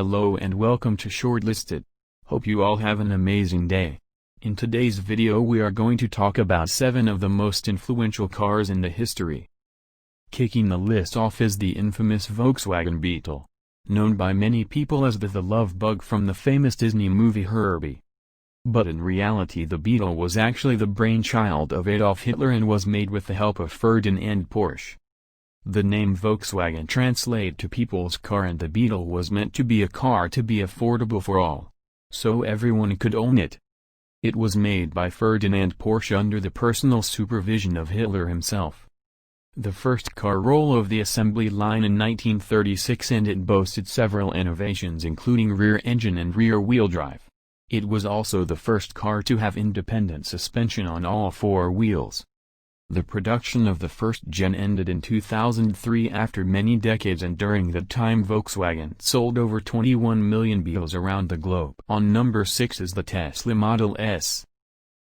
Hello and welcome to Shortlisted. Hope you all have an amazing day. In today's video we are going to talk about 7 of the most influential cars in the history. Kicking the list off is the infamous Volkswagen Beetle, known by many people as the love bug from the famous Disney movie Herbie. But in reality the Beetle was actually the brainchild of Adolf Hitler and was made with the help of Ferdinand Porsche. The name Volkswagen translates to people's car, and the Beetle was meant to be a car to be affordable for all, so everyone could own it. It was made by Ferdinand Porsche under the personal supervision of Hitler himself. The first car roll of the assembly line in 1936, and it boasted several innovations including rear engine and rear-wheel drive. It was also the first car to have independent suspension on all 4 wheels. The production of the first gen ended in 2003 after many decades, and during that time Volkswagen sold over 21 million Beetles around the globe. On number 6 is the Tesla Model S.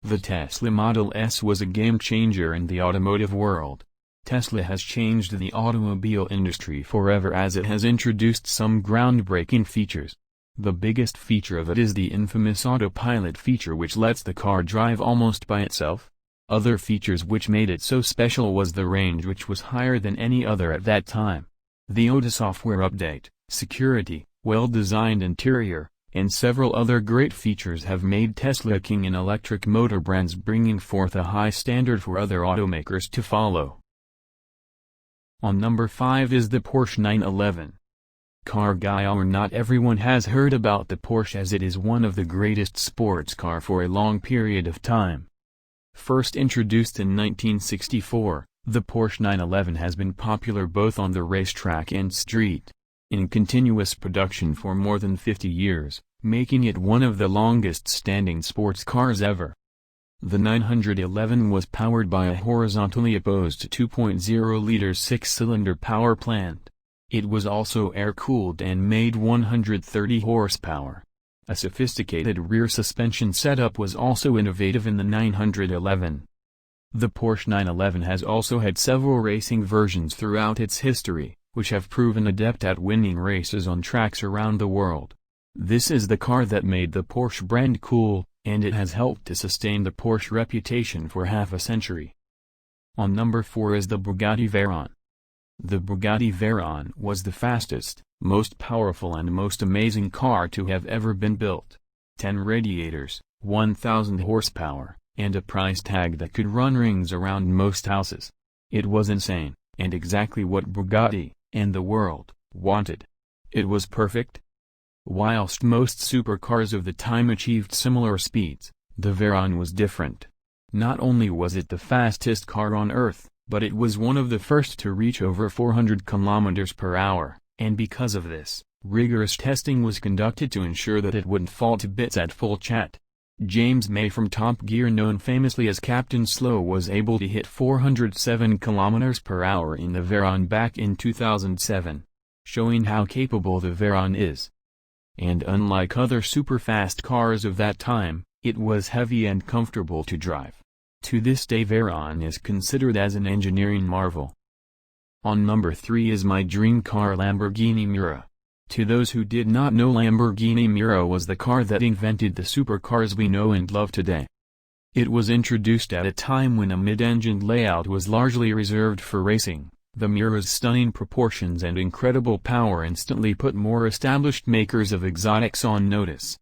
The Tesla Model S was a game-changer in the automotive world. Tesla has changed the automobile industry forever as it has introduced some groundbreaking features. The biggest feature of it is the infamous autopilot feature, which lets the car drive almost by itself. Other features which made it so special was the range, which was higher than any other at that time. The OTA software update, security, well-designed interior, and several other great features have made Tesla king in electric motor brands, bringing forth a high standard for other automakers to follow. On number 5 is the Porsche 911. Car guy or not, everyone has heard about the Porsche as it is one of the greatest sports car for a long period of time. First introduced in 1964, the Porsche 911 has been popular both on the racetrack and street, in continuous production for more than 50 years, making it one of the longest-standing sports cars ever. The 911 was powered by a horizontally opposed 2.0-liter 6-cylinder power plant. It was also air-cooled and made 130 horsepower. A sophisticated rear suspension setup was also innovative in the 911. The Porsche 911 has also had several racing versions throughout its history, which have proven adept at winning races on tracks around the world. This is the car that made the Porsche brand cool, and it has helped to sustain the Porsche reputation for half a century. On number 4 is the Bugatti Veyron. The Bugatti Veyron was the fastest, most powerful and most amazing car to have ever been built. 10 radiators, 1,000 horsepower, and a price tag that could run rings around most houses. It was insane, and exactly what Bugatti, and the world, wanted. It was perfect. Whilst most supercars of the time achieved similar speeds, the Veyron was different. Not only was it the fastest car on Earth, but it was one of the first to reach over 400 km per hour, and because of this, rigorous testing was conducted to ensure that it wouldn't fall to bits at full chat. James May from Top Gear, known famously as Captain Slow, was able to hit 407 km per hour in the Veyron back in 2007, showing how capable the Veyron is. And unlike other super-fast cars of that time, it was heavy and comfortable to drive. To this day Veyron is considered as an engineering marvel. On number 3 is my dream car, Lamborghini Miura. To those who did not know, Lamborghini Miura was the car that invented the supercars we know and love today. It was introduced at a time when a mid-engined layout was largely reserved for racing. The Miura's stunning proportions and incredible power instantly put more established makers of exotics on notice.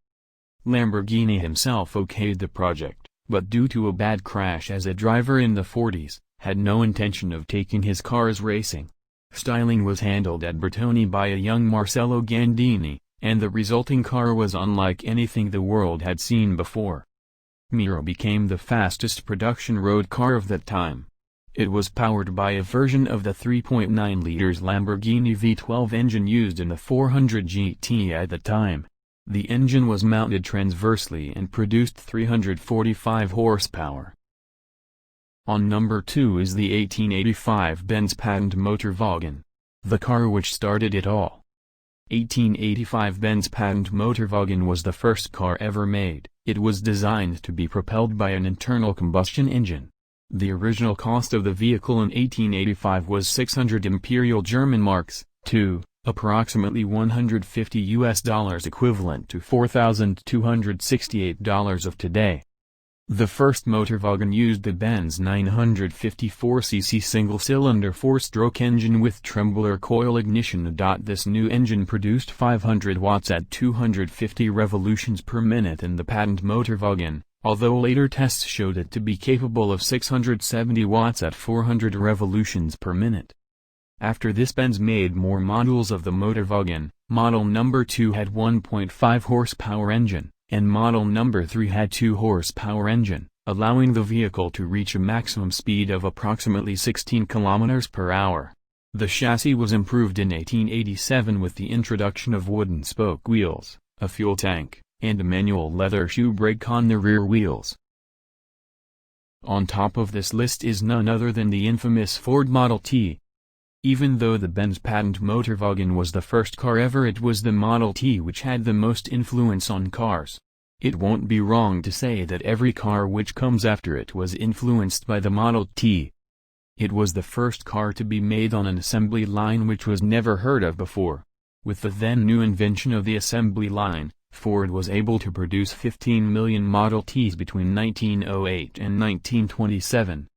Lamborghini himself okayed the project, but due to a bad crash as a driver in the 40s, had no intention of taking his cars racing. Styling was handled at Bertone by a young Marcello Gandini, and the resulting car was unlike anything the world had seen before. Miura became the fastest production road car of that time. It was powered by a version of the 3.9 liters Lamborghini V12 engine used in the 400 GT at the time. The engine was mounted transversely and produced 345 horsepower. On number 2 is the 1885 Benz Patent Motorwagen, the car which started it all. 1885 Benz Patent Motorwagen was the first car ever made. It was designed to be propelled by an internal combustion engine. The original cost of the vehicle in 1885 was 600 Imperial German marks, approximately $150 equivalent to $4,268 of today. The first motorwagen used the Benz 954cc single-cylinder four-stroke engine with trembler coil ignition. This new engine produced 500 watts at 250 revolutions per minute in the patent motorwagen, although later tests showed it to be capable of 670 watts at 400 revolutions per minute. After this, Benz made more models of the motorwagen. Model number 2 had 1.5 horsepower engine, and model number 3 had 2 horsepower engine, allowing the vehicle to reach a maximum speed of approximately 16 km per hour. The chassis was improved in 1887 with the introduction of wooden spoke wheels, a fuel tank, and a manual leather shoe brake on the rear wheels. On top of this list is none other than the infamous Ford Model T. Even though the Benz patent motorwagen was the first car ever, it was the Model T which had the most influence on cars. It won't be wrong to say that every car which comes after it was influenced by the Model T. It was the first car to be made on an assembly line which was never heard of before. With the then new invention of the assembly line, Ford was able to produce 15 million Model Ts between 1908 and 1927.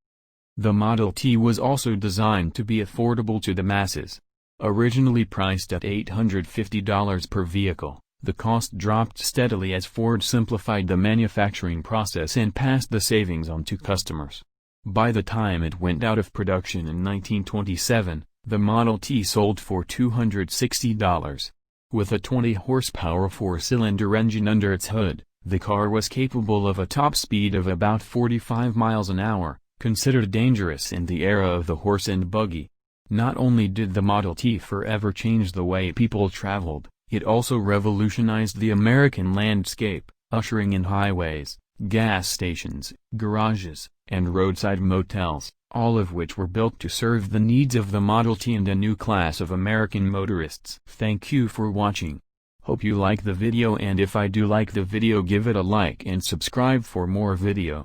The Model T was also designed to be affordable to the masses. Originally priced at $850 per vehicle, the cost dropped steadily as Ford simplified the manufacturing process and passed the savings on to customers. By the time it went out of production in 1927, the Model T sold for $260. With a 20-horsepower four-cylinder engine under its hood, the car was capable of a top speed of about 45 miles an hour, considered dangerous in the era of the horse and buggy. Not only did the Model T forever change the way people traveled, it also revolutionized the American landscape, ushering in highways, gas stations, garages, and roadside motels, all of which were built to serve the needs of the Model T and a new class of American motorists. Thank you for watching. Hope you like the video, and if I do like the video, give it a like and subscribe for more video.